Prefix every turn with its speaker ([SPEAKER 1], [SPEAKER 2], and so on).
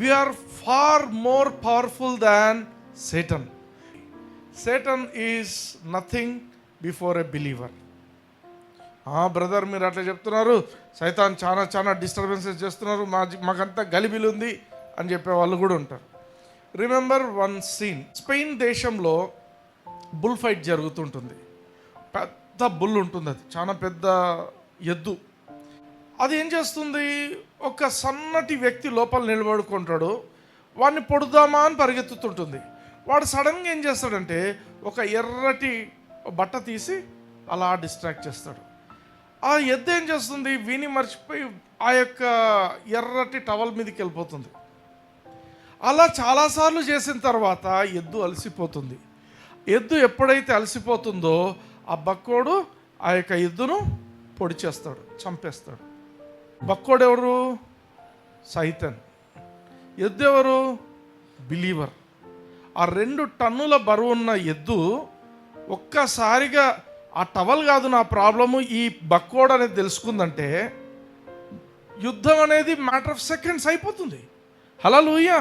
[SPEAKER 1] we are far more powerful than Satan. Satan is nothing before a believer. Brother మీరు అట్లా చెప్తున్నారు, సైతాన్ చాలా చాలా డిస్టర్బెన్సెస్ చేస్తున్నారు, మాకంతా గలిబిలి ఉంది అని చెప్పే వాళ్ళు కూడా ఉంటారు. Remember one scene. స్పెయిన్ దేశంలో బుల్ ఫైట్ జరుగుతుంటుంది. పెద్ద బుల్ ఉంటుంది, అది చాలా పెద్ద ఎద్దు. అది ఏం చేస్తుంది, ఒక సన్నటి వ్యక్తి లోపల నిలబడుకుంటాడు, వాడిని పొడుదామా అని పరిగెత్తుతుంటుంది. వాడు సడన్గా ఏం చేస్తాడంటే ఒక ఎర్రటి బట్ట తీసి అలా డిస్ట్రాక్ట్ చేస్తాడు. ఆ ఎద్దు ఏం చేస్తుంది, విని మర్చిపోయి ఆ యొక్క ఎర్రటి టవల్ మీదకి వెళ్ళిపోతుంది. అలా చాలాసార్లు చేసిన తర్వాత ఎద్దు అలసిపోతుంది. ఎద్దు ఎప్పుడైతే అలసిపోతుందో ఆ బక్కోడు ఆ యొక్క ఎద్దును పొడి చేస్తాడు, చంపేస్తాడు. బక్కోడు ఎవరు? సైతాన్. ఎద్దు ఎవరు? బిలీవర్. ఆ 2 టన్నుల బరువు ఉన్న ఎద్దు ఒక్కసారిగా ఆ టవల్ కాదు నా ప్రాబ్లము, ఈ బక్కోడు అనేది తెలుసుకుందంటే యుద్ధం అనేది మ్యాటర్ ఆఫ్ సెకండ్స్ అయిపోతుంది. హల్లెలూయా.